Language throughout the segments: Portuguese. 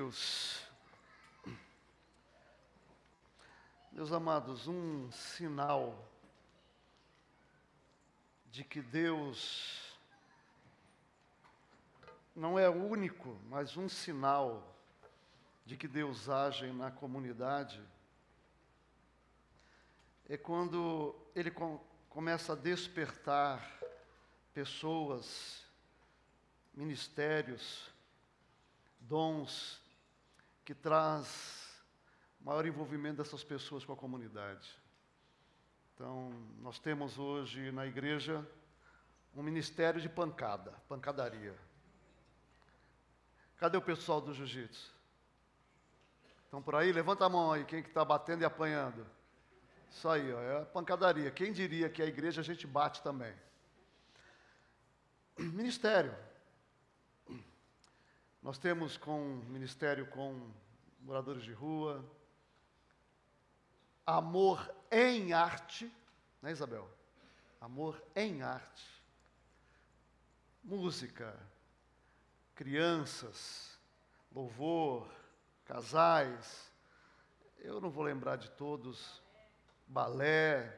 Deus. Meus amados, um sinal de que Deus não é único, mas um sinal de que Deus age na comunidade é quando Ele começa a despertar pessoas, ministérios, dons que traz maior envolvimento dessas pessoas com a comunidade. Então, nós temos hoje na igreja um ministério de pancadaria. Cadê o pessoal do jiu-jitsu? Estão por aí? Levanta a mão aí, quem que está batendo e apanhando. Isso aí, ó, é a pancadaria. Quem diria que a igreja a gente bate também? Ministério. Nós temos ministério com moradores de rua, amor em arte, né, Isabel? Amor em arte, música, crianças, louvor, casais, eu não vou lembrar de todos, balé,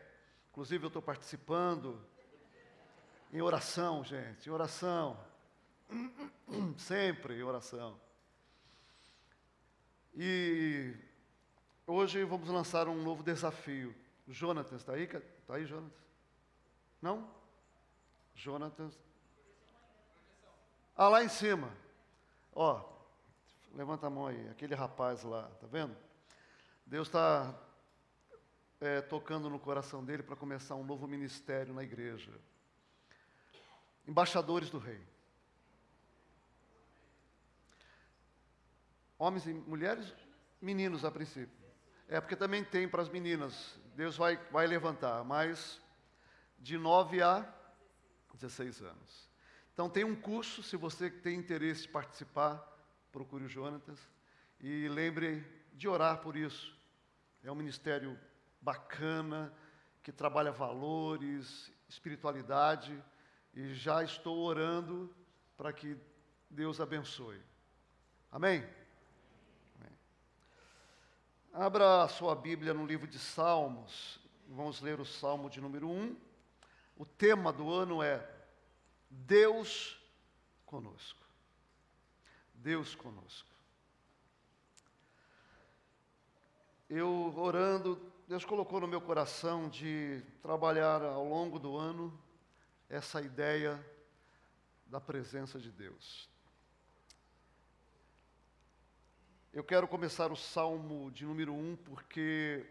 inclusive eu estou participando, em oração, gente, em oração, sempre em oração. E hoje vamos lançar um novo desafio. O Jonathan, está aí? Está aí, Jonathan? Não? Jonathan. Ah, lá em cima. Ó, levanta a mão aí, aquele rapaz lá, tá vendo? Deus está tocando no coração dele para começar um novo ministério na igreja. Embaixadores do Rei. Homens e mulheres, meninos a princípio. É porque também tem para as meninas. Deus vai levantar, mas de 9 a 16 anos. Então tem um curso, se você tem interesse de participar, procure o Jonatas. E lembre de orar por isso. É um ministério bacana, que trabalha valores, espiritualidade. E já estou orando para que Deus abençoe. Amém? Abra a sua Bíblia no livro de Salmos, vamos ler o Salmo de número 1. O tema do ano é Deus conosco. Deus conosco. Eu orando, Deus colocou no meu coração de trabalhar ao longo do ano essa ideia da presença de Deus. Eu quero começar o Salmo de número 1 porque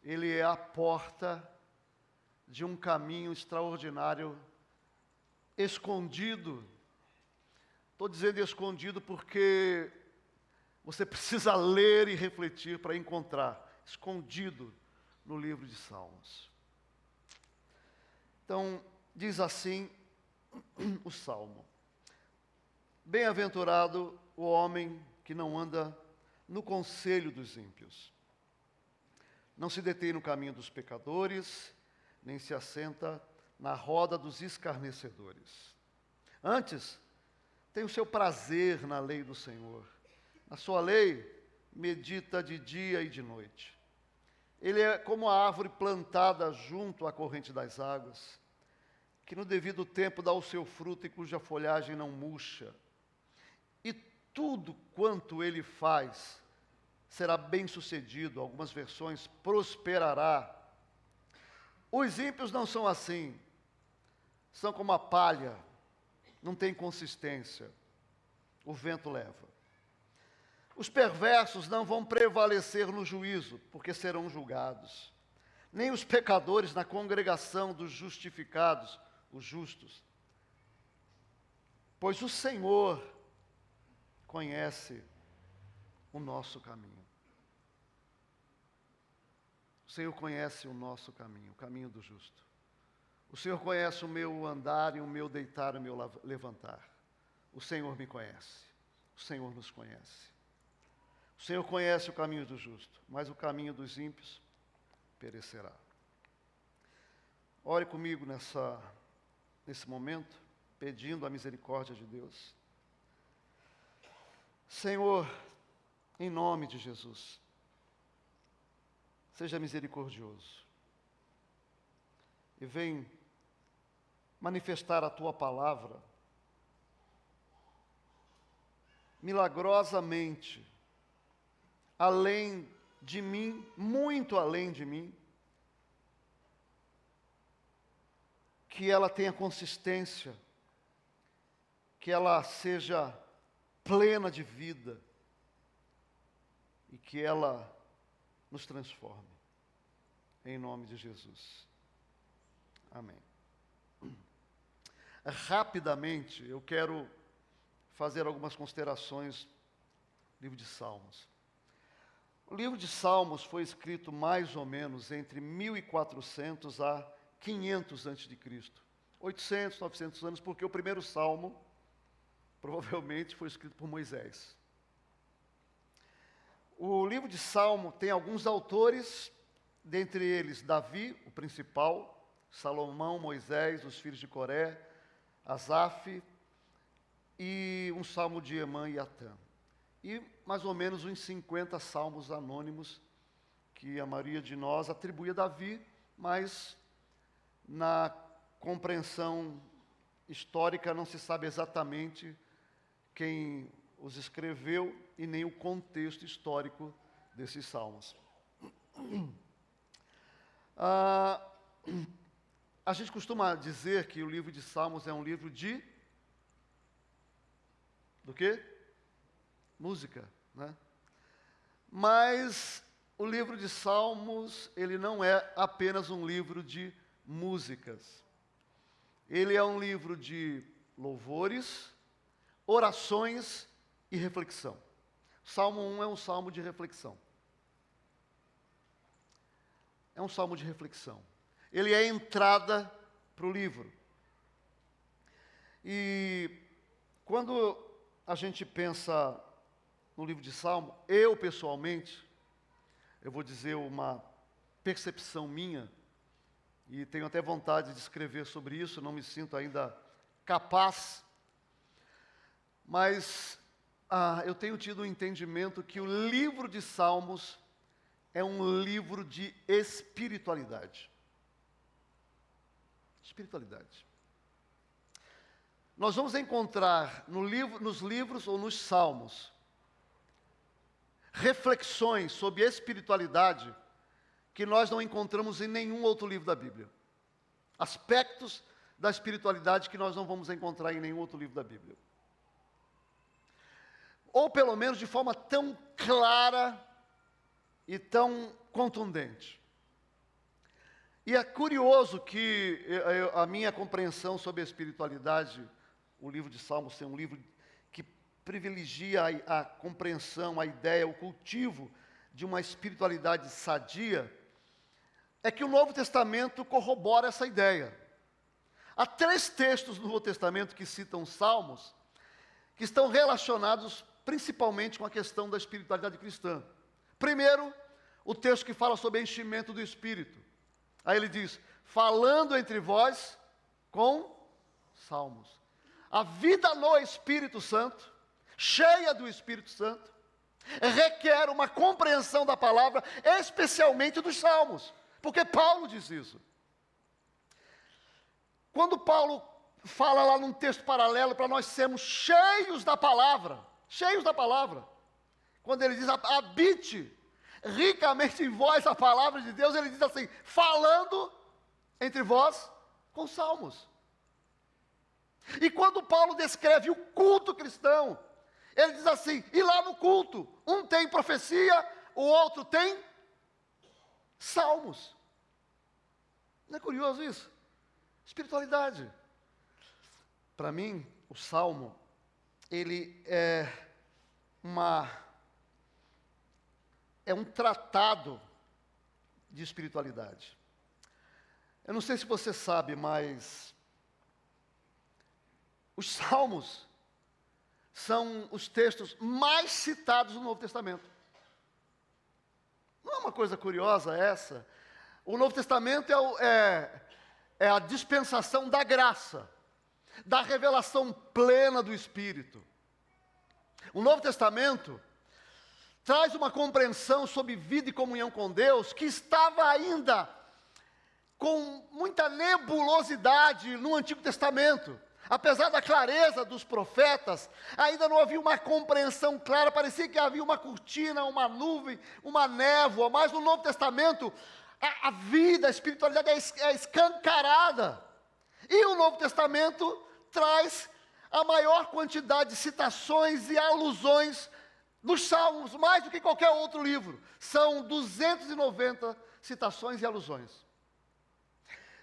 ele é a porta de um caminho extraordinário, escondido. Estou dizendo escondido porque você precisa ler e refletir para encontrar, escondido no livro de Salmos. Então, diz assim o Salmo: Bem-aventurado o homem que não anda no conselho dos ímpios, não se detém no caminho dos pecadores, nem se assenta na roda dos escarnecedores. Antes, tem o seu prazer na lei do Senhor. Na sua lei, medita de dia e de noite. Ele é como a árvore plantada junto à corrente das águas, que no devido tempo dá o seu fruto e cuja folhagem não murcha. E tudo quanto ele faz será bem-sucedido, algumas versões, prosperará. Os ímpios não são assim, são como a palha, não tem consistência, o vento leva. Os perversos não vão prevalecer no juízo, porque serão julgados, nem os pecadores na congregação dos justificados, os justos. Pois o Senhor conhece o nosso caminho. O Senhor conhece o nosso caminho, o caminho do justo. O Senhor conhece o meu andar e o meu deitar e o meu levantar. O Senhor me conhece. O Senhor nos conhece. O Senhor conhece o caminho do justo, mas o caminho dos ímpios perecerá. Ore comigo nesse momento, pedindo a misericórdia de Deus. Senhor, em nome de Jesus, seja misericordioso e vem manifestar a Tua palavra milagrosamente, além de mim, muito além de mim, que ela tenha consistência, que ela seja plena de vida e que ela nos transforme. Em nome de Jesus. Amém. Rapidamente, eu quero fazer algumas considerações do livro de Salmos. O livro de Salmos foi escrito mais ou menos entre 1400 a 500 a.C. 800, 900 anos, porque o primeiro salmo provavelmente foi escrito por Moisés. O livro de Salmo tem alguns autores, dentre eles Davi, o principal, Salomão, Moisés, os filhos de Coré, Asaf, e um salmo de Emã e Atã. E mais ou menos uns 50 salmos anônimos que a maioria de nós atribui a Davi, mas na compreensão histórica não se sabe exatamente quem os escreveu e nem o contexto histórico desses salmos. A gente costuma dizer que o livro de Salmos é um livro do quê? Música, né? Mas o livro de Salmos, ele não é apenas um livro de músicas. Ele é um livro de louvores, orações e reflexão. Salmo 1 é um salmo de reflexão. É um salmo de reflexão. Ele é a entrada para o livro. E quando a gente pensa no livro de Salmo, eu pessoalmente, eu vou dizer uma percepção minha, e tenho até vontade de escrever sobre isso, não me sinto ainda capaz, mas eu tenho tido o entendimento que o livro de Salmos é um livro de espiritualidade. Espiritualidade. Nós vamos encontrar nos livros ou nos salmos reflexões sobre espiritualidade que nós não encontramos em nenhum outro livro da Bíblia. Aspectos da espiritualidade que nós não vamos encontrar em nenhum outro livro da Bíblia. Ou pelo menos de forma tão clara e tão contundente. E é curioso que a minha compreensão sobre a espiritualidade, o livro de Salmos ser um livro que privilegia a compreensão, a ideia, o cultivo de uma espiritualidade sadia, é que o Novo Testamento corrobora essa ideia. Há 3 textos no Novo Testamento que citam Salmos, que estão relacionados principalmente com a questão da espiritualidade cristã. Primeiro, o texto que fala sobre enchimento do Espírito. Aí ele diz, falando entre vós com salmos. A vida no Espírito Santo, cheia do Espírito Santo, requer uma compreensão da palavra, especialmente dos salmos. Porque Paulo diz isso. Quando Paulo fala lá num texto paralelo para nós sermos cheios da palavra, quando ele diz, habite ricamente em vós a palavra de Deus, ele diz assim, falando entre vós com salmos. E quando Paulo descreve o culto cristão, ele diz assim, e lá no culto, um tem profecia, o outro tem salmos. Não é curioso isso? Espiritualidade. Para mim, o salmo, ele é um tratado de espiritualidade. Eu não sei se você sabe, mas os salmos são os textos mais citados no Novo Testamento. Não é uma coisa curiosa essa? O Novo Testamento é a dispensação da graça, da revelação plena do Espírito. O Novo Testamento traz uma compreensão sobre vida e comunhão com Deus que estava ainda com muita nebulosidade no Antigo Testamento. Apesar da clareza dos profetas, ainda não havia uma compreensão clara, parecia que havia uma cortina, uma nuvem, uma névoa, mas no Novo Testamento a vida, a espiritualidade é escancarada. E o Novo Testamento traz a maior quantidade de citações e alusões dos Salmos, mais do que qualquer outro livro. São 290 citações e alusões.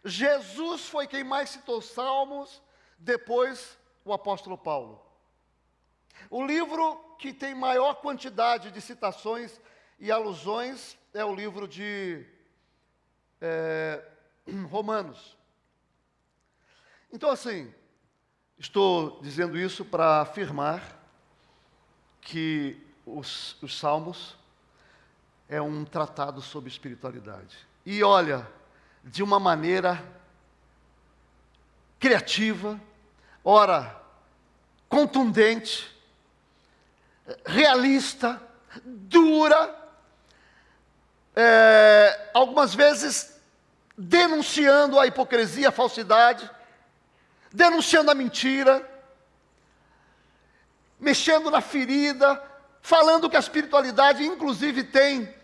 Jesus foi quem mais citou Salmos, depois o apóstolo Paulo. O livro que tem maior quantidade de citações e alusões é o livro de Romanos. Então, assim, estou dizendo isso para afirmar que os Salmos é um tratado sobre espiritualidade. E olha, de uma maneira criativa, ora, contundente, realista, dura, algumas vezes denunciando a hipocrisia, a falsidade, denunciando a mentira, mexendo na ferida, falando que a espiritualidade, inclusive, tem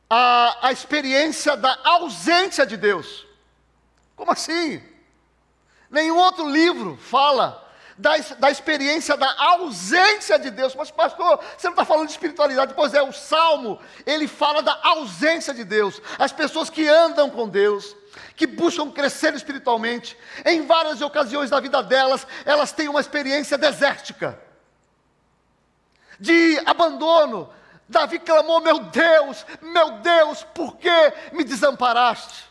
a experiência da ausência de Deus. Como assim? Nenhum outro livro fala da experiência da ausência de Deus. Mas pastor, você não está falando de espiritualidade? Pois é, o Salmo, ele fala da ausência de Deus. As pessoas que andam com Deus, que buscam crescer espiritualmente, em várias ocasiões da vida delas, elas têm uma experiência desértica, de abandono. Davi clamou, meu Deus, por que me desamparaste?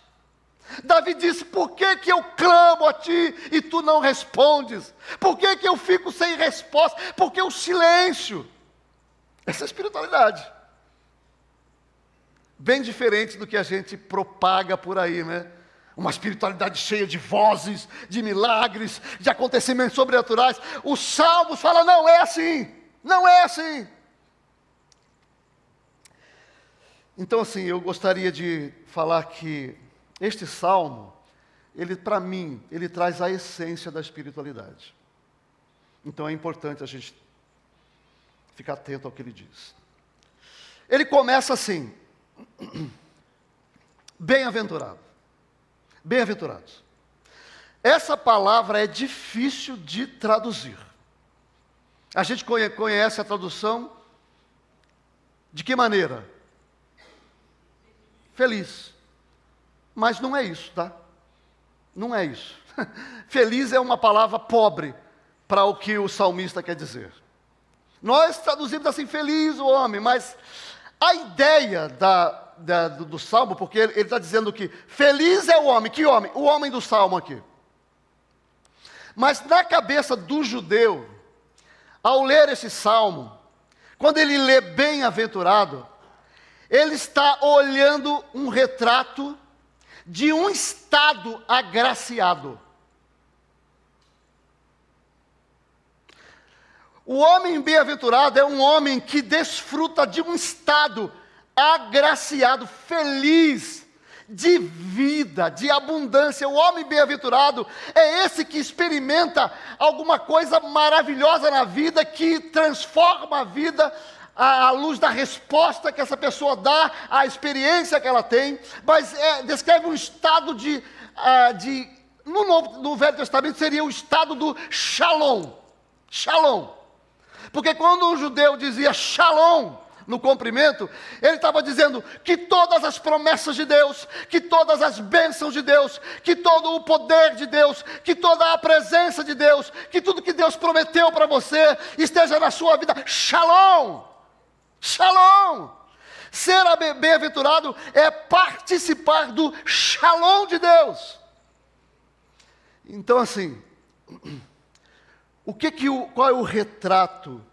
Davi disse, por que eu clamo a ti e tu não respondes? Por que eu fico sem resposta? Por que o silêncio? Essa é a espiritualidade. Bem diferente do que a gente propaga por aí, né? Uma espiritualidade cheia de vozes, de milagres, de acontecimentos sobrenaturais. Os Salmos falam, não é assim, não é assim. Então, assim, eu gostaria de falar que este Salmo, ele, para mim, ele traz a essência da espiritualidade. Então é importante a gente ficar atento ao que ele diz. Ele começa assim, bem-aventurado. Bem-aventurados. Essa palavra é difícil de traduzir. A gente conhece a tradução de que maneira? Feliz. Mas não é isso, tá? Não é isso. Feliz é uma palavra pobre para o que o salmista quer dizer. Nós traduzimos assim, feliz o homem, mas a ideia do Salmo, porque ele está dizendo que feliz é o homem. Que homem? O homem do Salmo aqui. Mas na cabeça do judeu, ao ler esse Salmo, quando ele lê bem-aventurado, ele está olhando um retrato de um estado agraciado. O homem bem-aventurado é um homem que desfruta de um estado agraciado, feliz, de vida, de abundância. O homem bem-aventurado é esse que experimenta alguma coisa maravilhosa na vida, que transforma a vida à luz da resposta que essa pessoa dá, à experiência que ela tem, mas descreve um estado no Velho Testamento seria o estado do shalom. Shalom. Porque quando um judeu dizia shalom no cumprimento, ele estava dizendo que todas as promessas de Deus, que todas as bênçãos de Deus, que todo o poder de Deus, que toda a presença de Deus, que tudo que Deus prometeu para você esteja na sua vida. Shalom! Shalom! Ser bem-aventurado é participar do shalom de Deus. Então, assim, qual é o retrato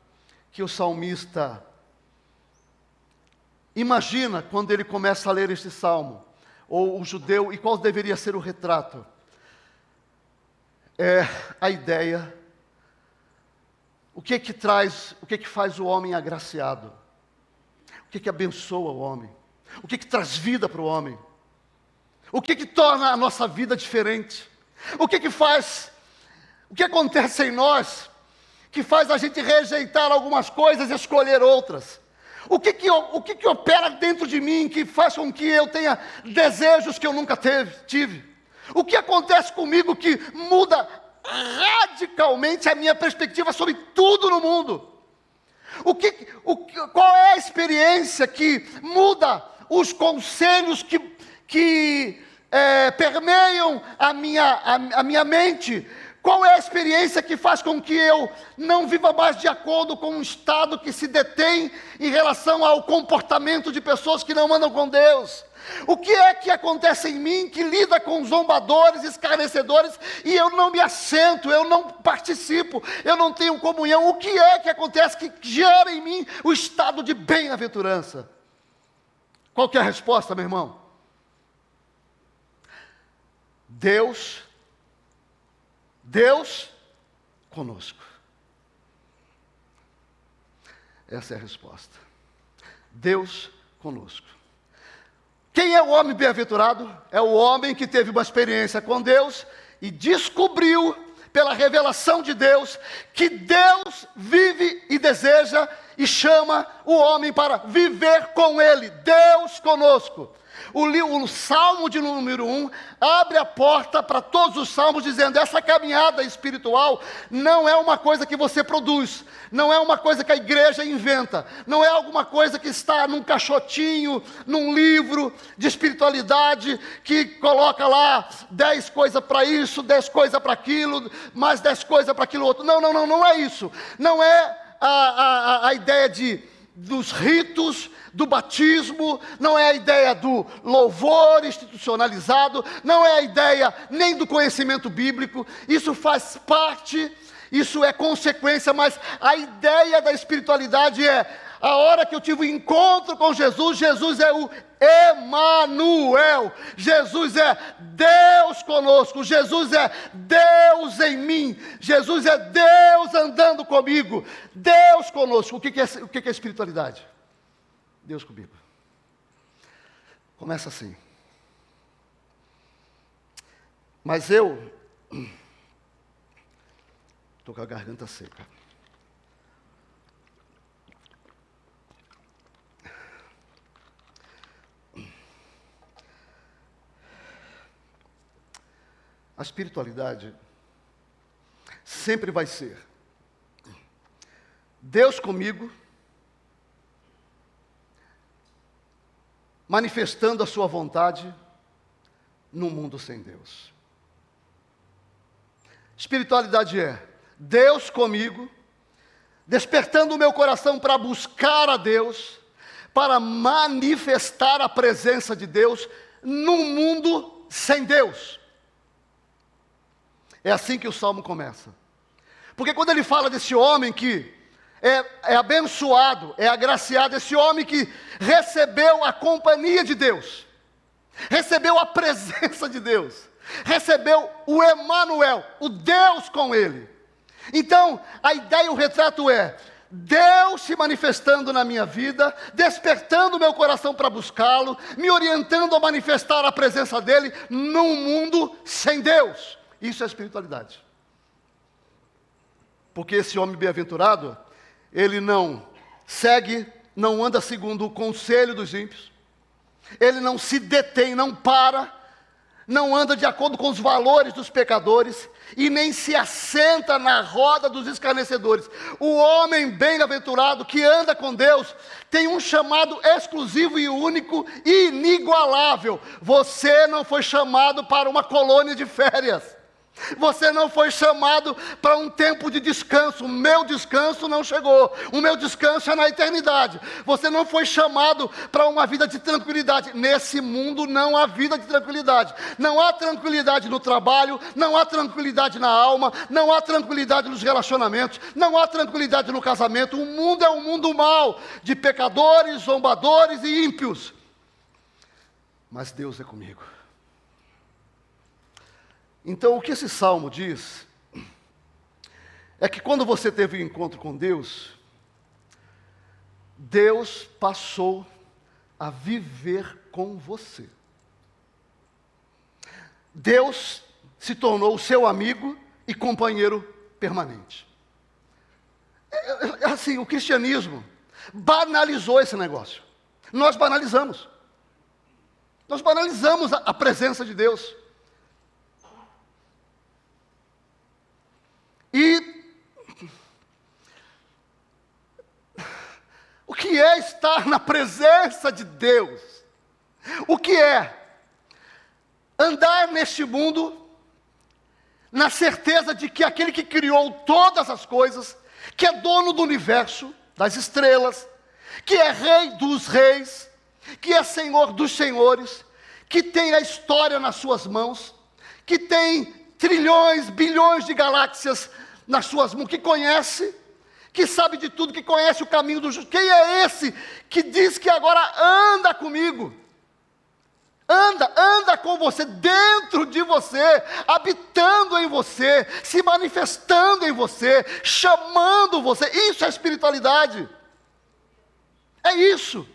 que o salmista imagina quando ele começa a ler este salmo? Ou o judeu, e qual deveria ser o retrato? É a ideia O que que traz, o que que faz o homem agraciado? O que que abençoa o homem? O que que traz vida para o homem? O que que torna a nossa vida diferente? O que que faz, o que acontece em nós que faz a gente rejeitar algumas coisas e escolher outras? O que que opera dentro de mim que faz com que eu tenha desejos que eu nunca tive? O que acontece comigo que muda radicalmente a minha perspectiva sobre tudo no mundo? Qual é a experiência que muda os conselhos que permeiam a minha mente? Qual é a experiência que faz com que eu não viva mais de acordo com um estado que se detém em relação ao comportamento de pessoas que não andam com Deus? O que é que acontece em mim que lida com zombadores, escarnecedores, e eu não me assento, eu não participo, eu não tenho comunhão? O que é que acontece que gera em mim o estado de bem-aventurança? Qual que é a resposta, meu irmão? Deus conosco. Essa é a resposta. Deus conosco. Quem é o homem bem-aventurado? É o homem que teve uma experiência com Deus e descobriu, pela revelação de Deus, que Deus vive e deseja e chama o homem para viver com Ele. Deus conosco. O Salmo de número 1 abre a porta para todos os salmos, dizendo: essa caminhada espiritual não é uma coisa que você produz, não é uma coisa que a igreja inventa, não é alguma coisa que está num caixotinho, num livro de espiritualidade, que coloca lá 10 coisas para isso, 10 coisas para aquilo, mais 10 coisas para aquilo outro. Não é isso. Não é a ideia dos ritos, do batismo, não é a ideia do louvor institucionalizado, não é a ideia nem do conhecimento bíblico. Isso faz parte, isso é consequência, mas a ideia da espiritualidade é: a hora que eu tive o encontro com Jesus, Jesus é o Emanuel, Jesus é Deus conosco, Jesus é Deus em mim, Jesus é Deus andando comigo, Deus conosco. O que é espiritualidade? Deus comigo. Começa assim. Mas eu estou com a garganta seca. A espiritualidade sempre vai ser Deus comigo, manifestando a sua vontade num mundo sem Deus. Espiritualidade é Deus comigo, despertando o meu coração para buscar a Deus, para manifestar a presença de Deus num mundo sem Deus. É assim que o Salmo começa. Porque quando ele fala desse homem que é abençoado, é agraciado, esse homem que recebeu a companhia de Deus, recebeu a presença de Deus, recebeu o Emanuel, o Deus com ele. Então, a ideia, o retrato é Deus se manifestando na minha vida, despertando o meu coração para buscá-lo, me orientando a manifestar a presença dele num mundo sem Deus. Isso é espiritualidade. Porque esse homem bem-aventurado, ele não segue, não anda segundo o conselho dos ímpios, ele não se detém, não para, não anda de acordo com os valores dos pecadores, e nem se assenta na roda dos escarnecedores. O homem bem-aventurado que anda com Deus tem um chamado exclusivo e único, inigualável. Você não foi chamado para uma colônia de férias. Você não foi chamado para um tempo de descanso. O meu descanso não chegou. O meu descanso é na eternidade. Você não foi chamado para uma vida de tranquilidade. Nesse mundo não há vida de tranquilidade. Não há tranquilidade no trabalho, não há tranquilidade na alma, não há tranquilidade nos relacionamentos, não há tranquilidade no casamento. O mundo é um mundo mau, de pecadores, zombadores e ímpios. Mas Deus é comigo. Então, o que esse salmo diz é que quando você teve um encontro com Deus, Deus passou a viver com você. Deus se tornou seu amigo e companheiro permanente. Assim, o cristianismo banalizou esse negócio. Nós banalizamos. Nós banalizamos a presença de Deus. E o que é estar na presença de Deus? O que é andar neste mundo na certeza de que aquele que criou todas as coisas, que é dono do universo, das estrelas, que é rei dos reis, que é senhor dos senhores, que tem a história nas suas mãos, que tem trilhões, bilhões de galáxias nas suas mãos, que conhece, que sabe de tudo, que conhece o caminho do justo. Quem é esse que diz que agora anda comigo? Anda com você, dentro de você, habitando em você, se manifestando em você, chamando você. Isso é espiritualidade. É isso.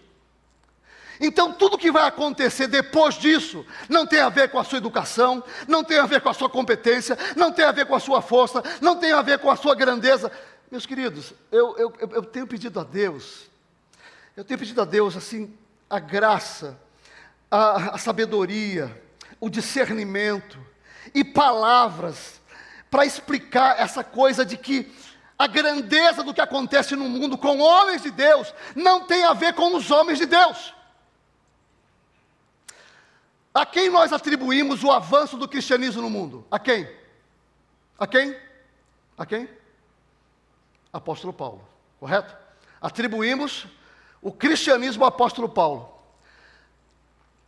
Então, tudo que vai acontecer depois disso, não tem a ver com a sua educação, não tem a ver com a sua competência, não tem a ver com a sua força, não tem a ver com a sua grandeza. Meus queridos, eu tenho pedido a Deus, assim, a graça, a sabedoria, o discernimento e palavras para explicar essa coisa de que a grandeza do que acontece no mundo com homens de Deus não tem a ver com os homens de Deus. A quem nós atribuímos o avanço do cristianismo no mundo? A quem? A quem? A quem? Apóstolo Paulo, correto? Atribuímos o cristianismo ao apóstolo Paulo.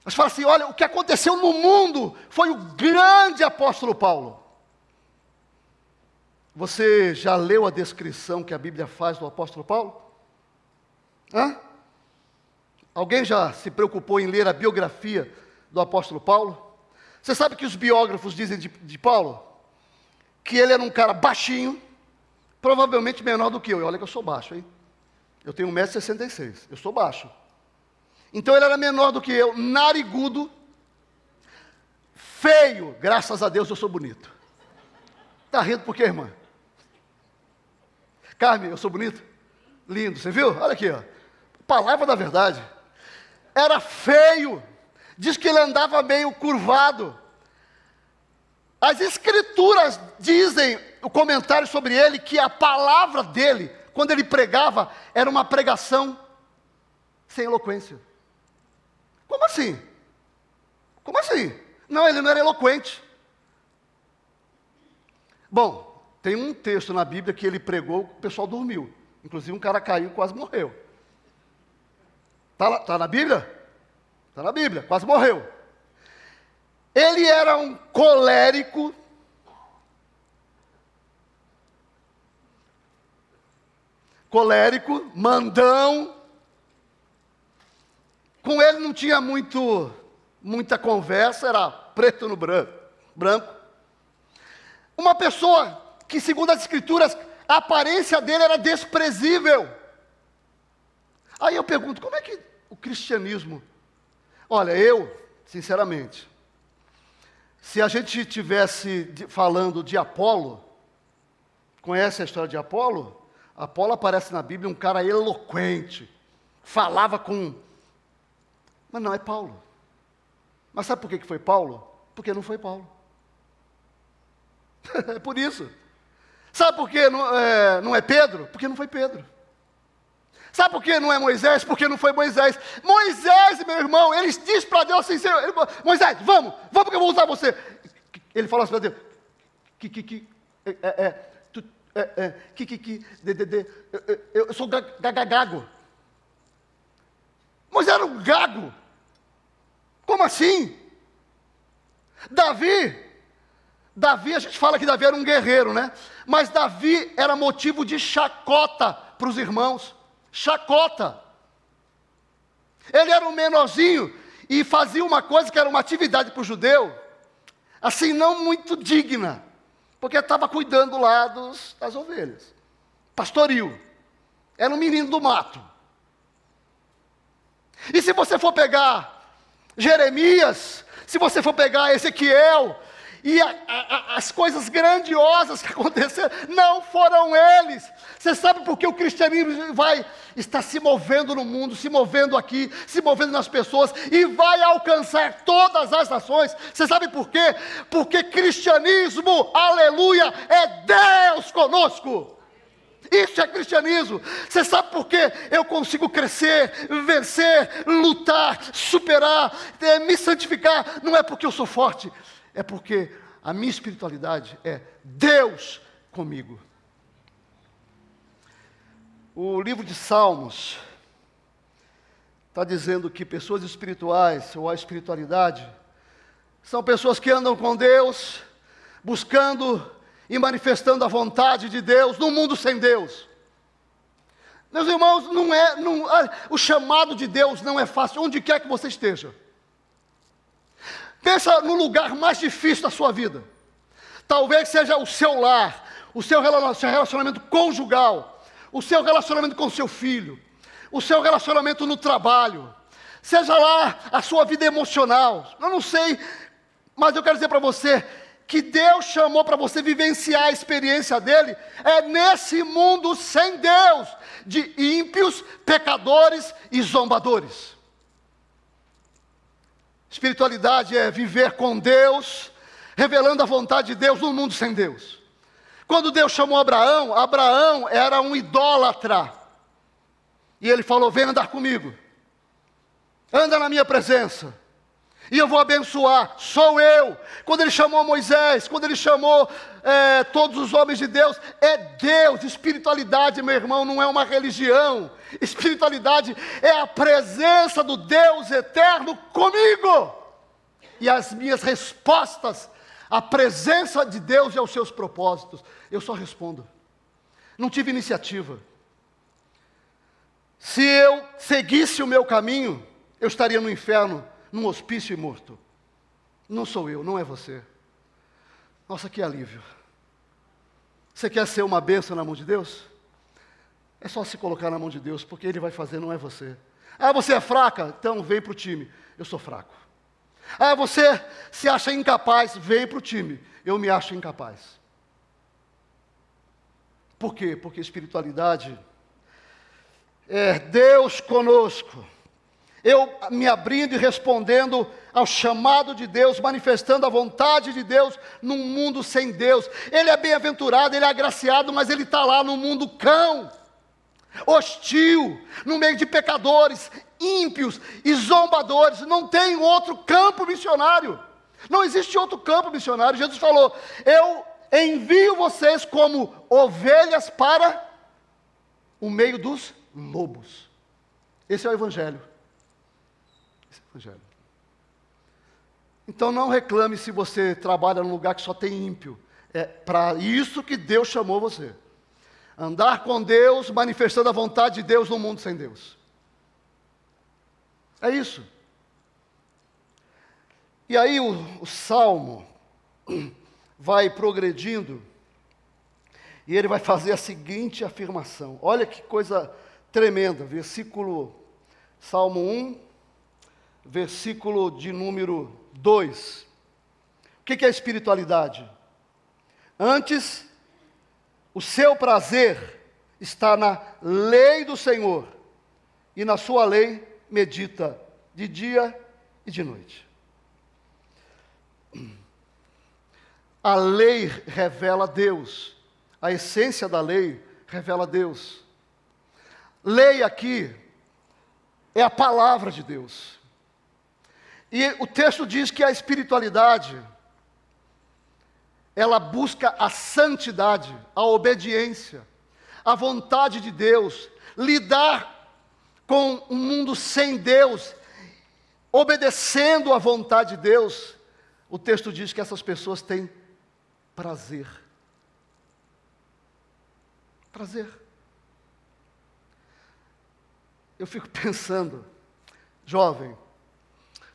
Mas fala assim, olha, o que aconteceu no mundo foi o grande apóstolo Paulo. Você já leu a descrição que a Bíblia faz do apóstolo Paulo? Hã? Alguém já se preocupou em ler a biografia do apóstolo Paulo? Você sabe que os biógrafos dizem de Paulo? Que ele era um cara baixinho, provavelmente menor do que eu. E olha que eu sou baixo, hein? Eu tenho 1,66 m, eu sou baixo. Então ele era menor do que eu, narigudo, feio. Graças a Deus eu sou bonito. Está rindo por quê, irmã? Carmen, eu sou bonito? Lindo, você viu? Olha aqui, ó. Palavra da verdade. Era feio. Diz que ele andava meio curvado. As escrituras dizem, o comentário sobre ele, que a palavra dele, quando ele pregava, era uma pregação sem eloquência. Como assim? Como assim? Não, ele não era eloquente. Bom, tem um texto na Bíblia que ele pregou, o pessoal dormiu. Inclusive um cara caiu e quase morreu. Tá na Bíblia? Está na Bíblia, quase morreu. Ele era um colérico, mandão. Com ele não tinha muita conversa, era preto no branco. Uma pessoa que, segundo as escrituras, a aparência dele era desprezível. Aí eu pergunto, como é que o cristianismo... Olha, sinceramente, se a gente estivesse falando de Apolo, conhece a história de Apolo? Apolo aparece na Bíblia um cara eloquente, falava com... Mas não é Paulo. Mas sabe por que foi Paulo? Porque não foi Paulo. É por isso. Sabe por que não é Pedro? Porque não foi Pedro. Sabe por que não é Moisés? Porque não foi Moisés. Moisés, meu irmão, ele diz para Deus assim, Moisés, vamos que eu vou usar você. Ele fala assim para Deus, eu sou gago. Moisés era um gago. Como assim? Davi, a gente fala que Davi era um guerreiro, né? Mas Davi era motivo de chacota para os irmãos. Chacota. Ele era um menorzinho e fazia uma coisa que era uma atividade para o judeu, assim, não muito digna. porque estava cuidando lá das ovelhas. Pastoril. Era um menino do mato. E se você for pegar Jeremias, se você for pegar Ezequiel, e as coisas grandiosas que aconteceram, não foram eles. Você sabe por que o cristianismo está se movendo no mundo, se movendo aqui, se movendo nas pessoas, e vai alcançar todas as nações? Você sabe por quê? Porque cristianismo, aleluia, é Deus conosco. Isso é cristianismo. Você sabe por que eu consigo crescer, vencer, lutar, superar, me santificar? Não é porque eu sou forte, é porque a minha espiritualidade é Deus comigo. O livro de Salmos está dizendo que pessoas espirituais, ou a espiritualidade, são pessoas que andam com Deus, buscando e manifestando a vontade de Deus no mundo sem Deus. Meus irmãos, o chamado de Deus não é fácil, onde quer que você esteja. Pensa no lugar mais difícil da sua vida. Talvez seja o seu lar, o seu relacionamento conjugal, o seu relacionamento com o seu filho, o seu relacionamento no trabalho, seja lá a sua vida emocional. Eu não sei, mas eu quero dizer para você que Deus chamou para você vivenciar a experiência dele, é nesse mundo sem Deus, de ímpios, pecadores e zombadores. Espiritualidade é viver com Deus, revelando a vontade de Deus no mundo sem Deus. Quando Deus chamou Abraão, Abraão era um idólatra. E ele falou: vem andar comigo, anda na minha presença, e eu vou abençoar, sou eu. Quando ele chamou Moisés, quando ele chamou todos os homens de Deus, é Deus. Espiritualidade, meu irmão, não é uma religião. Espiritualidade é a presença do Deus eterno comigo. E as minhas respostas à presença de Deus e aos seus propósitos, eu só respondo. Não tive iniciativa. Se eu seguisse o meu caminho, eu estaria no inferno, num hospício e morto. Não sou eu, não é você. Nossa, que alívio. Você quer ser uma bênção na mão de Deus? É só se colocar na mão de Deus, porque Ele vai fazer, não é você. Ah, você é fraca? Então vem para o time. Eu sou fraco. Ah, você se acha incapaz? Vem para o time. Eu me acho incapaz. Por quê? Porque espiritualidade é Deus conosco. Eu me abrindo e respondendo ao chamado de Deus, manifestando a vontade de Deus num mundo sem Deus. Ele é bem-aventurado, ele é agraciado, mas ele está lá no mundo cão, hostil, no meio de pecadores, ímpios e zombadores. Não tem outro campo missionário. Não existe outro campo missionário. Jesus falou: eu envio vocês como ovelhas para o meio dos lobos. Esse é o Evangelho. Evangelho. Então não reclame se você trabalha num lugar que só tem ímpio. É para isso que Deus chamou você. Andar com Deus, manifestando a vontade de Deus no mundo sem Deus. É isso. E aí o Salmo vai progredindo e ele vai fazer a seguinte afirmação. Olha que coisa tremenda. Salmo 1, versículo de número 2. O que é espiritualidade? Antes, o seu prazer está na lei do Senhor, e na sua lei medita de dia e de noite. A lei revela Deus, a essência da lei revela Deus. Lei aqui é a palavra de Deus. E o texto diz que a espiritualidade, ela busca a santidade, a obediência, a vontade de Deus, lidar com um mundo sem Deus, obedecendo à vontade de Deus. O texto diz que essas pessoas têm prazer. Prazer. Eu fico pensando, jovem,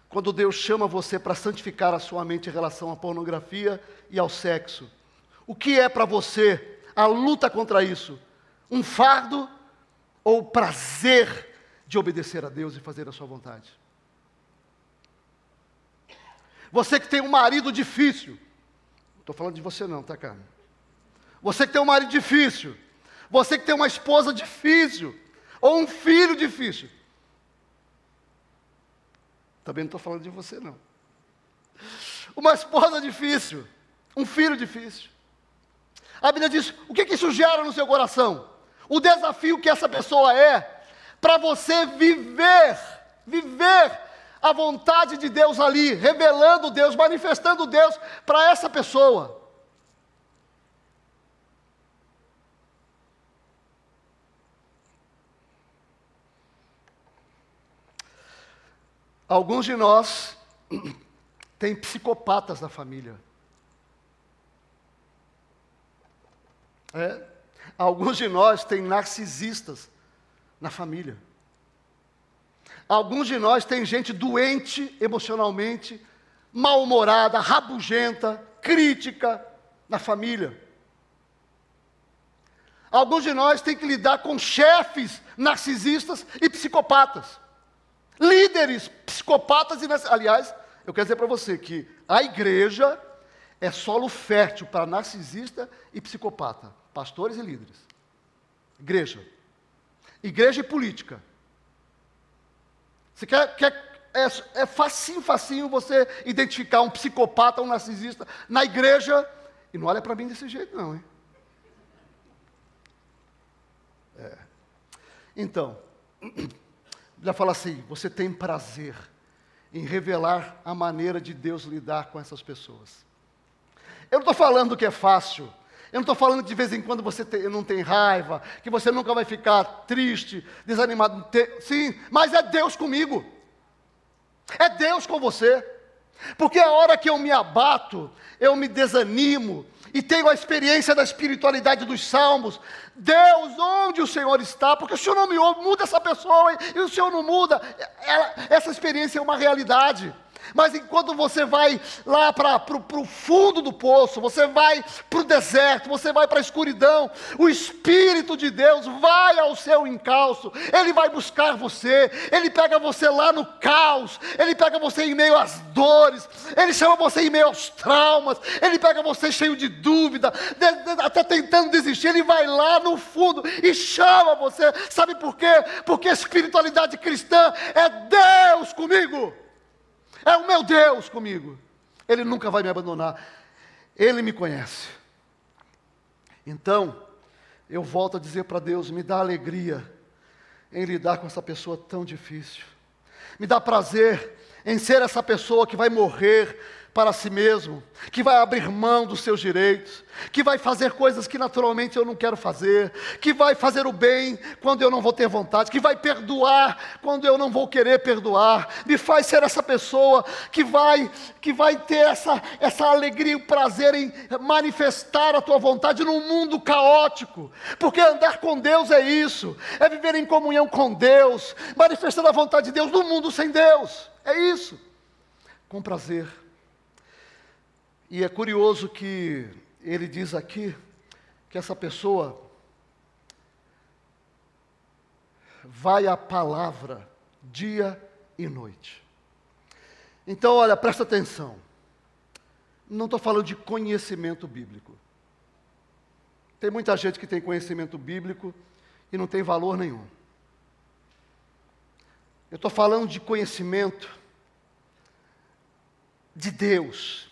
quando Deus chama você para santificar a sua mente em relação à pornografia e ao sexo, O que é para você a luta contra isso? Um fardo ou o prazer de obedecer a Deus e fazer a sua vontade? Você que tem um marido difícil, não estou falando de você não, tá, cara? Você que tem um marido difícil, você que tem uma esposa difícil, ou um filho difícil. Também não estou falando de você não. Uma esposa difícil, um filho difícil. A Bíblia diz, o que isso gera no seu coração? O desafio que essa pessoa é, para você viver a vontade de Deus ali, revelando Deus, manifestando Deus para essa pessoa. Alguns de nós têm psicopatas na família. Alguns de nós têm narcisistas na família. Alguns de nós têm gente doente emocionalmente, mal-humorada, rabugenta, crítica na família. Alguns de nós têm que lidar com chefes narcisistas e psicopatas. Líderes psicopatas e narcisistas. Aliás, eu quero dizer para você que a igreja é solo fértil para narcisista e psicopata. Pastores e líderes. Igreja. Igreja e política. Você é facinho você identificar um psicopata, um narcisista na igreja, e não olha para mim desse jeito não, hein? Então, já fala assim, você tem prazer em revelar a maneira de Deus lidar com essas pessoas. Eu não estou falando que é fácil, eu não estou falando que de vez em quando você não tem raiva, que você nunca vai ficar triste, desanimado. Sim, mas é Deus comigo. É Deus com você. Porque a hora que eu me abato, eu me desanimo, e tenho a experiência da espiritualidade dos salmos. Deus, onde o Senhor está? Porque o Senhor não me ouve, muda essa pessoa, e o Senhor não muda. Essa experiência é uma realidade. Mas enquanto você vai lá para o fundo do poço, você vai para o deserto, você vai para a escuridão, o Espírito de Deus vai ao seu encalço, Ele vai buscar você, Ele pega você lá no caos, Ele pega você em meio às dores, Ele chama você em meio aos traumas, Ele pega você cheio de dúvida, até tentando desistir, Ele vai lá no fundo e chama você. Sabe por quê? Porque a espiritualidade cristã é Deus comigo. É o meu Deus comigo. Ele nunca vai me abandonar. Ele me conhece. Então, eu volto a dizer para Deus, me dá alegria em lidar com essa pessoa tão difícil. Me dá prazer em ser essa pessoa que vai morrer para si mesmo, que vai abrir mão dos seus direitos, que vai fazer coisas que naturalmente eu não quero fazer, que vai fazer o bem quando eu não vou ter vontade, que vai perdoar quando eu não vou querer perdoar. Me faz ser essa pessoa que vai ter essa alegria e o prazer em manifestar a tua vontade num mundo caótico, porque andar com Deus é isso, é viver em comunhão com Deus, manifestando a vontade de Deus num mundo sem Deus, é isso, com prazer. E é curioso que ele diz aqui que essa pessoa vai à palavra dia e noite. Então, olha, presta atenção. Não estou falando de conhecimento bíblico. Tem muita gente que tem conhecimento bíblico e não tem valor nenhum. Eu estou falando de conhecimento de Deus,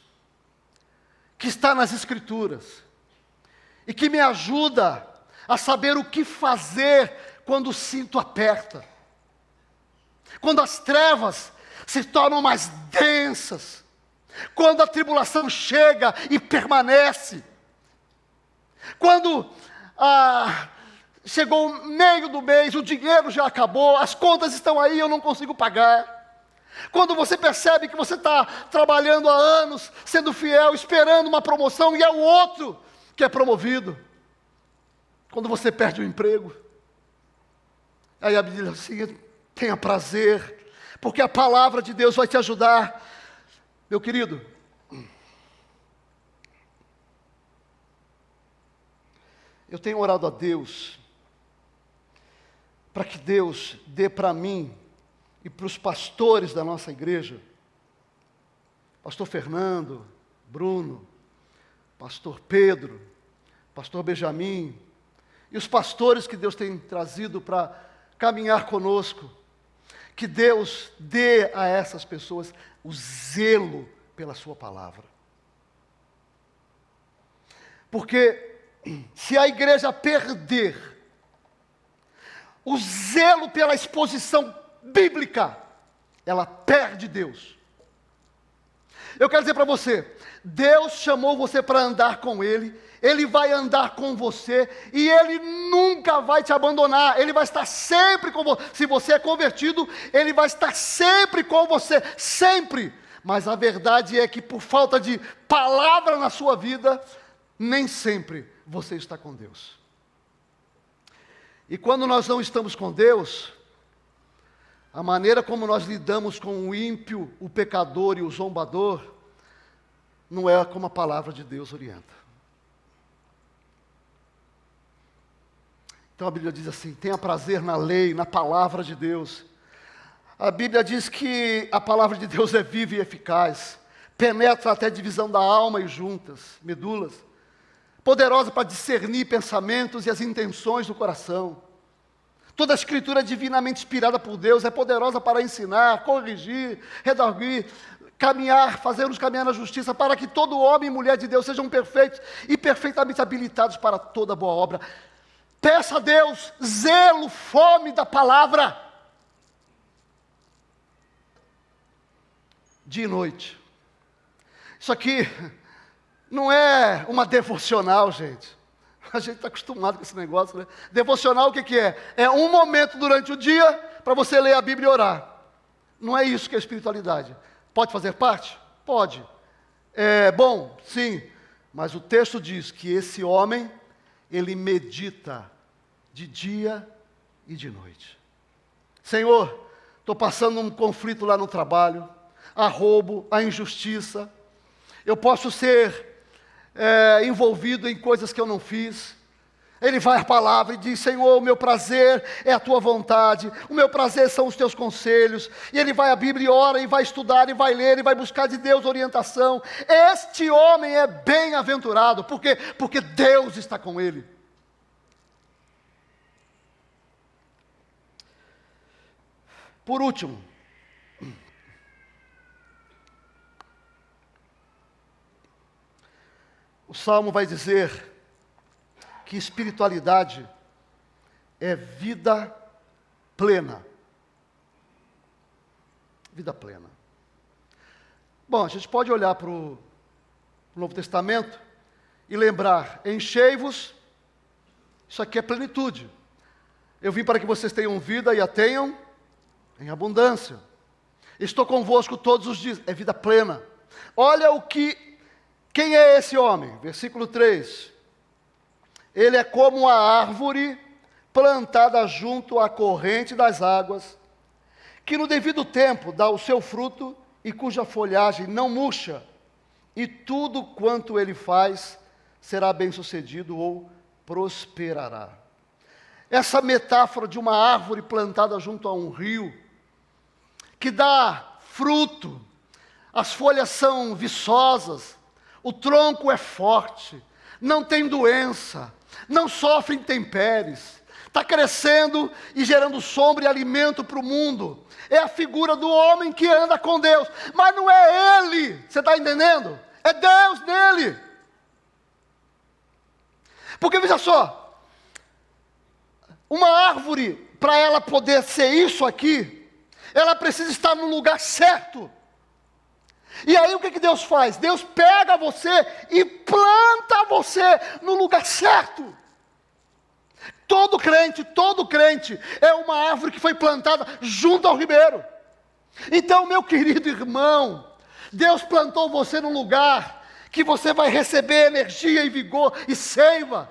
que está nas Escrituras, e que me ajuda a saber o que fazer quando o cinto aperta, quando as trevas se tornam mais densas, quando a tribulação chega e permanece, quando chegou o meio do mês, o dinheiro já acabou, as contas estão aí, eu não consigo pagar. Quando você percebe que você está trabalhando há anos, sendo fiel, esperando uma promoção, e é o outro que é promovido. Quando você perde o emprego. Aí a Bíblia diz assim, tenha prazer, porque a palavra de Deus vai te ajudar. Meu querido, Eu tenho orado a Deus para que Deus dê para mim e para os pastores da nossa igreja, pastor Fernando, Bruno, pastor Pedro, pastor Benjamin, e os pastores que Deus tem trazido para caminhar conosco, que Deus dê a essas pessoas o zelo pela sua palavra. Porque se a igreja perder o zelo pela exposição bíblica, ela perde Deus. Eu quero dizer para você, Deus chamou você para andar com Ele, Ele vai andar com você, e Ele nunca vai te abandonar, Ele vai estar sempre com você. Se você é convertido, Ele vai estar sempre com você, sempre. Mas a verdade é que por falta de palavra na sua vida, nem sempre você está com Deus. E quando nós não estamos com Deus, a maneira como nós lidamos com o ímpio, o pecador e o zombador, não é como a palavra de Deus orienta. Então a Bíblia diz assim: tenha prazer na lei, na palavra de Deus. A Bíblia diz que a palavra de Deus é viva e eficaz, penetra até a divisão da alma e juntas, medulas, poderosa para discernir pensamentos e as intenções do coração. Toda a escritura é divinamente inspirada por Deus, é poderosa para ensinar, corrigir, redarguir, caminhar, fazer-nos caminhar na justiça, para que todo homem e mulher de Deus sejam perfeitos e perfeitamente habilitados para toda boa obra. Peça a Deus zelo, fome da palavra, dia e noite. Isso aqui não é uma devocional, gente. A gente está acostumado com esse negócio, né? Devocional o que é? É um momento durante o dia para você ler a Bíblia e orar. Não é isso que é espiritualidade. Pode fazer parte? Pode. É bom? Sim. Mas o texto diz que esse homem, ele medita de dia e de noite. Senhor, estou passando um conflito lá no trabalho, há roubo, há injustiça. Eu posso ser envolvido em coisas que eu não fiz. Ele vai à palavra e diz: Senhor, o meu prazer é a tua vontade, o meu prazer são os teus conselhos. E ele vai à Bíblia e ora, e vai estudar, e vai ler, e vai buscar de Deus orientação. Este homem é bem-aventurado. Por quê? Porque Deus está com ele. Por último, o Salmo vai dizer que espiritualidade é vida plena. Vida plena. Bom, a gente pode olhar para o Novo Testamento e lembrar: enchei-vos, isso aqui é plenitude. Eu vim para que vocês tenham vida e a tenham em abundância. Estou convosco todos os dias, é vida plena. Olha quem é esse homem? Versículo 3. Ele é como a árvore plantada junto à corrente das águas, que no devido tempo dá o seu fruto e cuja folhagem não murcha, e tudo quanto ele faz será bem-sucedido ou prosperará. Essa metáfora de uma árvore plantada junto a um rio, que dá fruto, as folhas são viçosas, o tronco é forte, não tem doença, não sofre intempéries, está crescendo e gerando sombra e alimento para o mundo. É a figura do homem que anda com Deus, mas não é ele, você está entendendo? É Deus nele. Porque veja só, uma árvore, para ela poder ser isso aqui, ela precisa estar no lugar certo. E aí o que Deus faz? Deus pega você e planta você no lugar certo. Todo crente é uma árvore que foi plantada junto ao ribeiro. Então, meu querido irmão, Deus plantou você num lugar que você vai receber energia e vigor e seiva.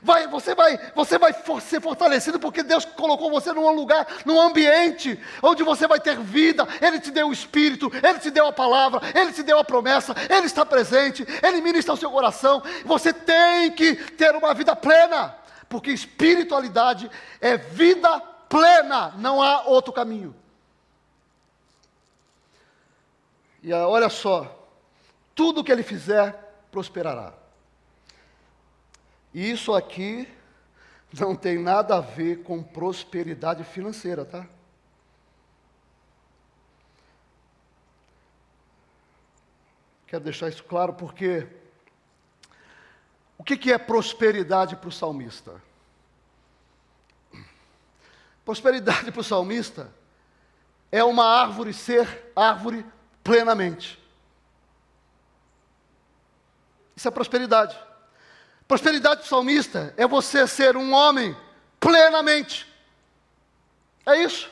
Você vai ser fortalecido porque Deus colocou você num lugar, num ambiente onde você vai ter vida. Ele te deu o Espírito, Ele te deu a palavra, Ele te deu a promessa, Ele está presente, Ele ministra o seu coração. Você tem que ter uma vida plena, porque espiritualidade é vida plena, não há outro caminho. E olha só, tudo que Ele fizer prosperará. E isso aqui não tem nada a ver com prosperidade financeira, tá? Quero deixar isso claro porque o que é prosperidade para o salmista? Prosperidade para o salmista é uma árvore ser árvore plenamente. Isso é prosperidade. Prosperidade do salmista é você ser um homem plenamente. É isso.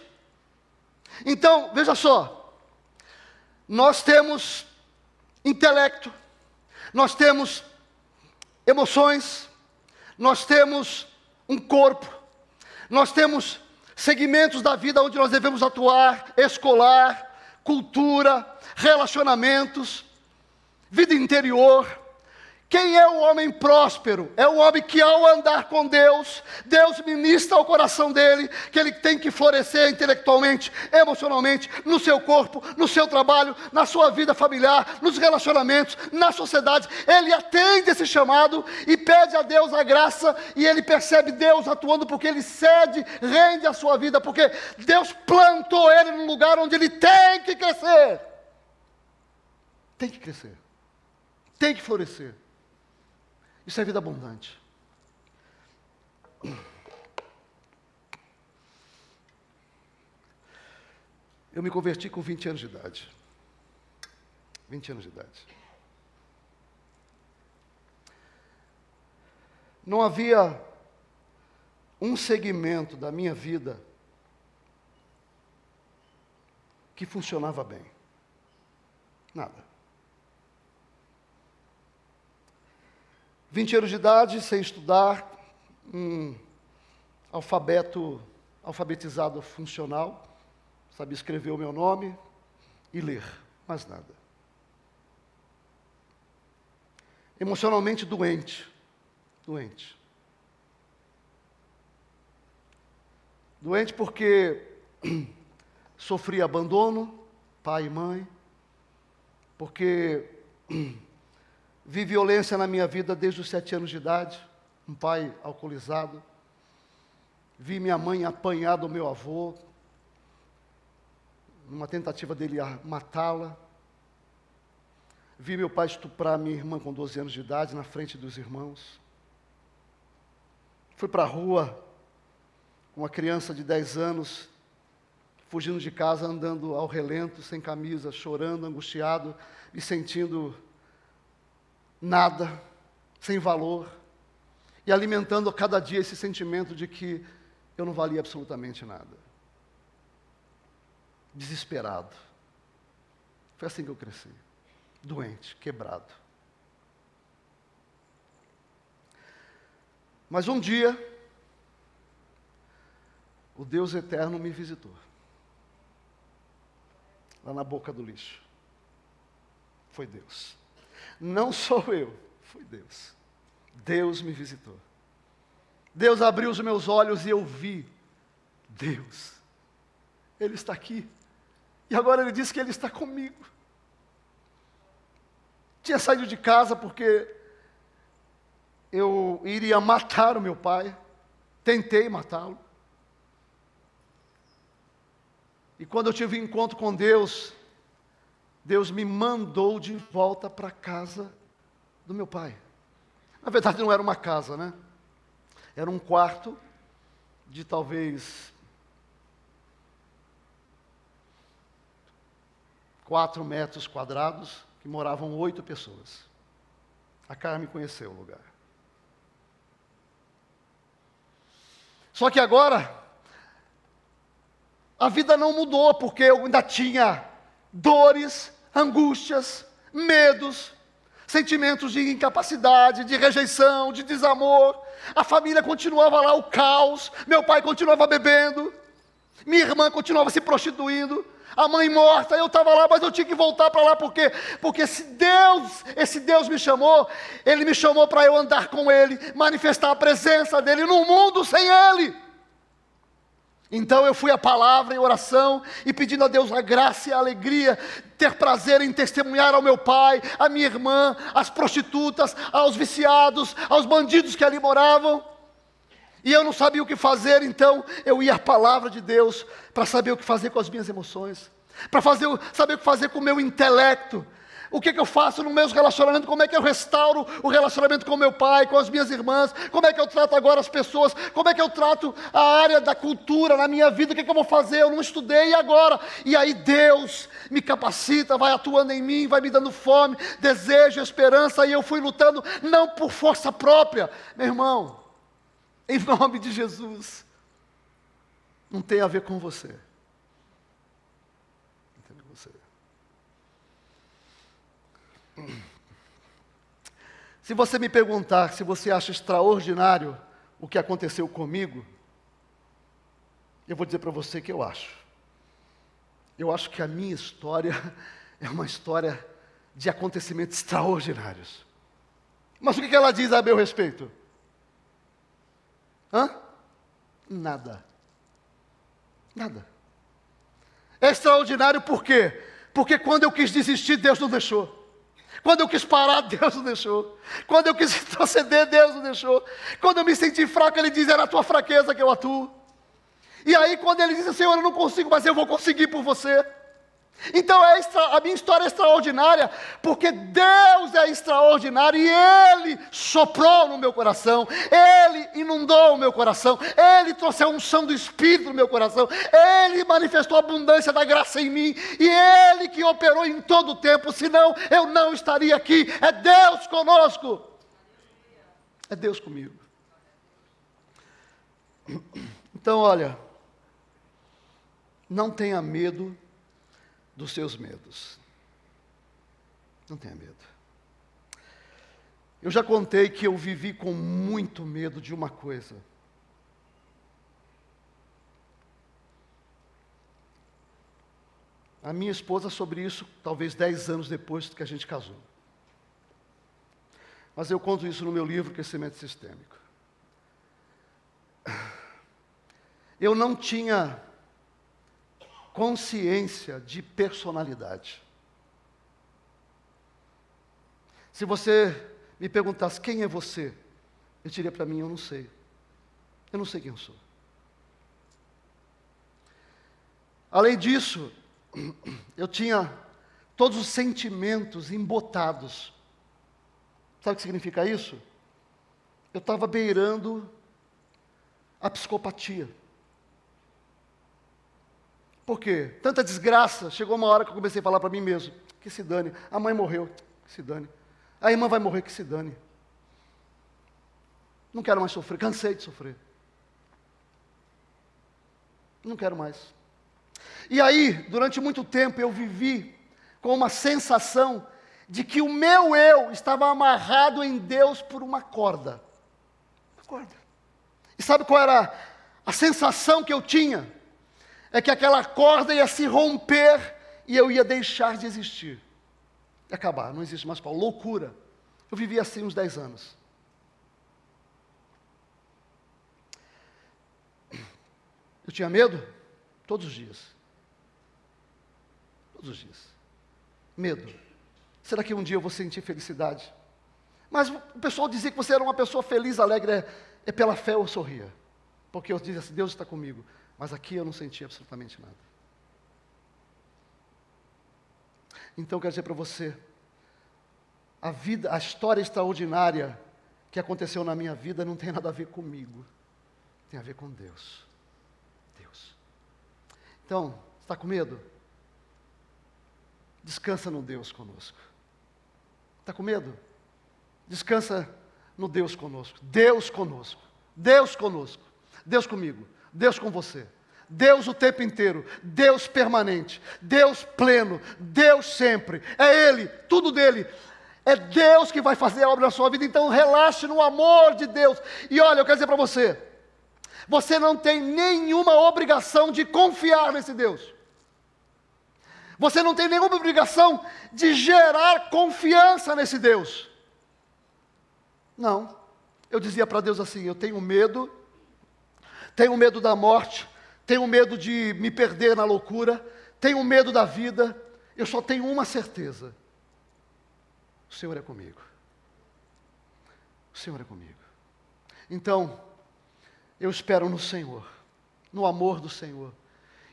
Então, veja só. Nós temos intelecto, nós temos emoções, nós temos um corpo, nós temos segmentos da vida onde nós devemos atuar, escolar, cultura, relacionamentos, vida interior. Quem é o homem próspero? É o homem que ao andar com Deus, Deus ministra ao coração dele, que ele tem que florescer intelectualmente, emocionalmente, no seu corpo, no seu trabalho, na sua vida familiar, nos relacionamentos, na sociedade. Ele atende esse chamado e pede a Deus a graça, e ele percebe Deus atuando porque ele cede, rende a sua vida, porque Deus plantou ele num lugar onde ele tem que crescer. Tem que crescer. Tem que florescer. Isso é vida abundante. Eu me converti com 20 anos de idade. 20 anos de idade. Não havia um segmento da minha vida que funcionava bem. Nada. 20 anos de idade, sem estudar, alfabetizado funcional, sabia escrever o meu nome e ler, mais nada. Emocionalmente doente. Doente porque sofri abandono, pai e mãe, porque vi violência na minha vida desde os 7 anos de idade, um pai alcoolizado. Vi minha mãe apanhar do meu avô, numa tentativa dele matá-la. Vi meu pai estuprar minha irmã com 12 anos de idade, na frente dos irmãos. Fui para a rua, com uma criança de 10 anos, fugindo de casa, andando ao relento, sem camisa, chorando, angustiado, e sentindo nada, sem valor, e alimentando a cada dia esse sentimento de que eu não valia absolutamente nada. Desesperado. Foi assim que eu cresci. Doente, quebrado. Mas um dia, o Deus eterno me visitou. Lá na boca do lixo. Foi Deus. Não sou eu, foi Deus. Deus me visitou. Deus abriu os meus olhos e eu vi Deus. Ele está aqui. E agora Ele disse que Ele está comigo. Tinha saído de casa porque eu iria matar o meu pai. Tentei matá-lo. E quando eu tive um encontro com Deus, Deus me mandou de volta para a casa do meu pai. Na verdade não era uma casa, né? Era um quarto de talvez 4 metros quadrados, que moravam 8 pessoas. A Carmen conheceu o lugar. Só que agora, a vida não mudou, porque eu ainda tinha dores, angústias, medos, sentimentos de incapacidade, de rejeição, de desamor. A família continuava lá, o caos. Meu pai continuava bebendo. Minha irmã continuava se prostituindo. A mãe morta, eu estava lá, mas eu tinha que voltar para lá, porque esse Deus me chamou, Ele me chamou para eu andar com Ele, manifestar a presença dEle num mundo sem Ele. Então eu fui à palavra em oração, e pedindo a Deus a graça e a alegria, ter prazer em testemunhar ao meu pai, à minha irmã, às prostitutas, aos viciados, aos bandidos que ali moravam. E eu não sabia o que fazer, então eu ia à palavra de Deus para saber o que fazer com as minhas emoções, para saber o que fazer com o meu intelecto. O que eu faço no meu relacionamento, como é que eu restauro o relacionamento com meu pai, com as minhas irmãs, como é que eu trato agora as pessoas, como é que eu trato a área da cultura na minha vida, o que eu vou fazer, eu não estudei, e agora? E aí Deus me capacita, vai atuando em mim, vai me dando fome, desejo, esperança, e eu fui lutando, não por força própria, meu irmão, em nome de Jesus, não tem a ver com você. Não tem a ver com você. Se você me perguntar se você acha extraordinário o que aconteceu comigo, eu vou dizer para você que eu acho. Eu acho que a minha história é uma história de acontecimentos extraordinários. Mas o que ela diz a meu respeito? Nada. Nada. É extraordinário por quê? Porque quando eu quis desistir, Deus não deixou. Quando eu quis parar, Deus não deixou. Quando eu quis retroceder, Deus não deixou. Quando eu me senti fraco, Ele diz, é na tua fraqueza que eu atuo. E aí quando Ele diz, Senhor, eu não consigo, mas eu vou conseguir por você. Então a minha história é extraordinária, porque Deus é extraordinário, e Ele soprou no meu coração, Ele inundou o meu coração, Ele trouxe a unção do Espírito no meu coração, Ele manifestou a abundância da graça em mim, e Ele que operou em todo o tempo, senão eu não estaria aqui. É Deus conosco, é Deus comigo. Então olha, não tenha medo dos seus medos. Não tenha medo. Eu já contei que eu vivi com muito medo de uma coisa. A minha esposa sobre isso, talvez 10 anos depois que a gente casou. Mas eu conto isso no meu livro, Crescimento Sistêmico. Eu não tinha consciência de personalidade. Se você me perguntasse quem é você, eu diria para mim, eu não sei. Eu não sei quem eu sou. Além disso, eu tinha todos os sentimentos embotados. Sabe o que significa isso? Eu estava beirando a psicopatia. Por quê? Tanta desgraça, chegou uma hora que eu comecei a falar para mim mesmo, que se dane, a mãe morreu, que se dane, a irmã vai morrer, que se dane. Não quero mais sofrer, cansei de sofrer. Não quero mais. E aí, durante muito tempo, eu vivi com uma sensação de que o meu eu estava amarrado em Deus por uma corda. Uma corda. E sabe qual era a sensação que eu tinha? É que aquela corda ia se romper e eu ia deixar de existir. Ia acabar, não existe mais Paulo. Loucura. Eu vivi assim uns 10 anos. Eu tinha medo? Todos os dias. Todos os dias. Medo. Será que um dia eu vou sentir felicidade? Mas o pessoal dizia que você era uma pessoa feliz, alegre. É pela fé eu sorria. Porque eu dizia assim, Deus está comigo. Mas aqui eu não senti absolutamente nada. Então eu quero dizer para você, a história extraordinária que aconteceu na minha vida não tem nada a ver comigo. Tem a ver com Deus. Deus. Então, está com medo? Descansa no Deus conosco. Está com medo? Descansa no Deus conosco. Deus conosco. Deus conosco. Deus comigo. Deus com você, Deus o tempo inteiro, Deus permanente, Deus pleno, Deus sempre, é Ele, tudo dele, É Deus que vai fazer a obra na sua vida, então relaxe no amor de Deus. E olha, eu quero dizer para você, você não tem nenhuma obrigação de confiar nesse Deus. Você não tem nenhuma obrigação de gerar confiança nesse Deus. Não. Eu dizia para Deus assim, eu tenho medo da morte, tenho medo de me perder na loucura, tenho medo da vida, eu só tenho uma certeza. O Senhor é comigo. O Senhor é comigo. Então, eu espero no Senhor, no amor do Senhor.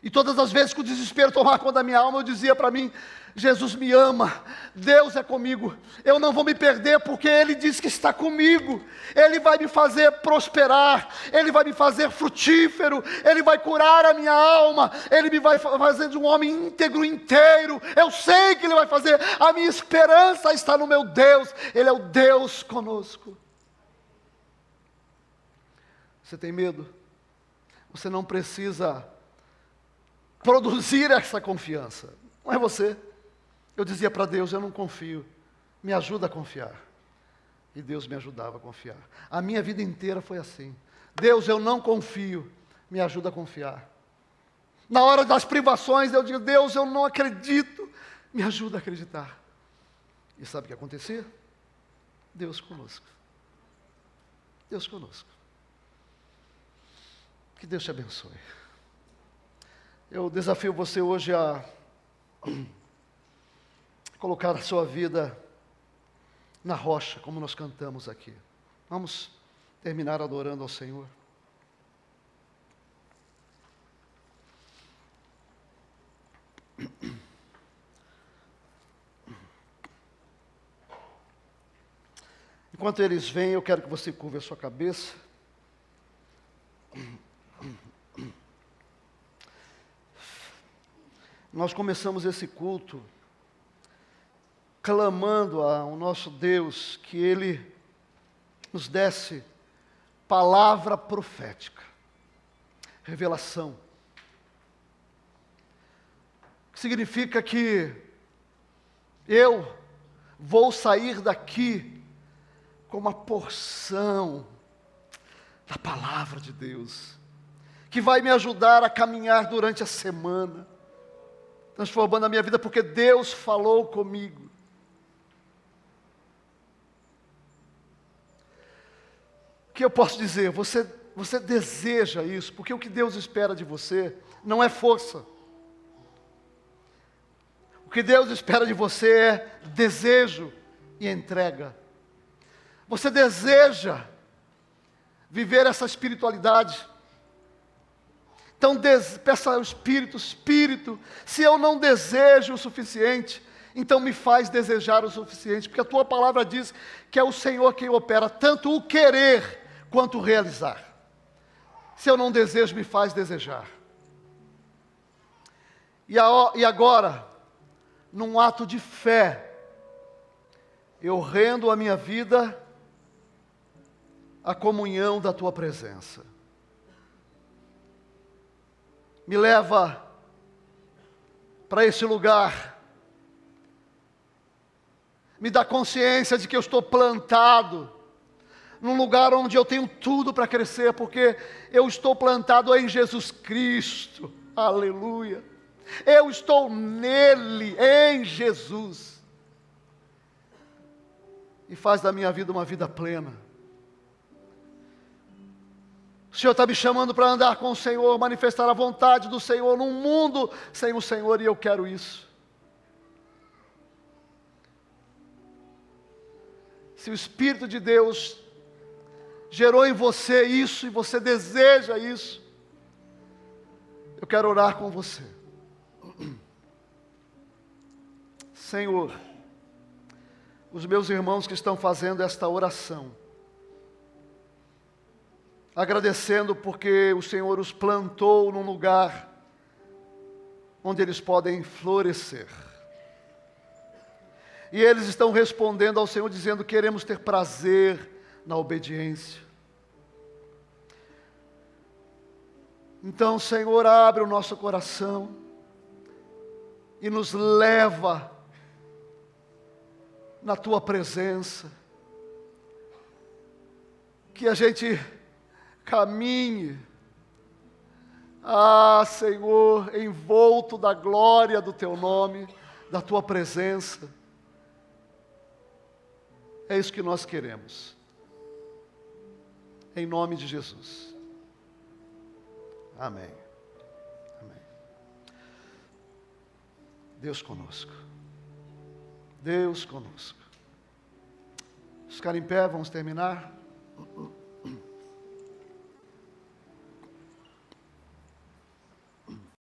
E todas as vezes que o desespero tomava conta da minha alma, eu dizia para mim, Jesus me ama, Deus é comigo, eu não vou me perder porque Ele diz que está comigo, Ele vai me fazer prosperar, Ele vai me fazer frutífero, Ele vai curar a minha alma, Ele me vai fazer de um homem íntegro inteiro, eu sei que Ele vai fazer, a minha esperança está no meu Deus, Ele é o Deus conosco. Você tem medo? Você não precisa produzir essa confiança, não é você. Eu dizia para Deus, eu não confio, me ajuda a confiar. E Deus me ajudava a confiar. A minha vida inteira foi assim. Deus, eu não confio, me ajuda a confiar. Na hora das privações, eu digo, Deus, eu não acredito, me ajuda a acreditar. E sabe o que acontecia? Deus conosco. Deus conosco. Que Deus te abençoe. Eu desafio você hoje a colocar a sua vida na rocha, como nós cantamos aqui. Vamos terminar adorando ao Senhor. Enquanto eles vêm, eu quero que você curve a sua cabeça. Nós começamos esse culto clamando ao nosso Deus que Ele nos desse palavra profética, revelação. Que significa que eu vou sair daqui com uma porção da palavra de Deus, que vai me ajudar a caminhar durante a semana, transformando a minha vida, porque Deus falou comigo. O que eu posso dizer? Você deseja isso, porque o que Deus espera de você não é força. O que Deus espera de você é desejo e entrega. Você deseja viver essa espiritualidade. Então peça ao Espírito, Espírito, se eu não desejo o suficiente, então me faz desejar o suficiente, porque a tua palavra diz que é o Senhor quem opera tanto o querer quanto o realizar. Se eu não desejo, me faz desejar. E agora, num ato de fé, eu rendo a minha vida à comunhão da tua presença. Me leva para esse lugar, me dá consciência de que eu estou plantado num lugar onde eu tenho tudo para crescer, porque eu estou plantado em Jesus Cristo, aleluia, eu estou nele, em Jesus, e faz da minha vida uma vida plena. O Senhor está me chamando para andar com o Senhor, manifestar a vontade do Senhor num mundo sem o Senhor, e eu quero isso. Se o Espírito de Deus gerou em você isso, e você deseja isso, eu quero orar com você. Senhor, os meus irmãos que estão fazendo esta oração, agradecendo porque o Senhor os plantou num lugar onde eles podem florescer. E eles estão respondendo ao Senhor dizendo: queremos ter prazer na obediência. Então, Senhor, abre o nosso coração e nos leva na tua presença, que a gente caminhe, Senhor, envolto da glória do teu nome, da tua presença. É isso que nós queremos. Em nome de Jesus. Amém. Amém. Deus conosco. Deus conosco. Vamos ficar em pé, vamos terminar.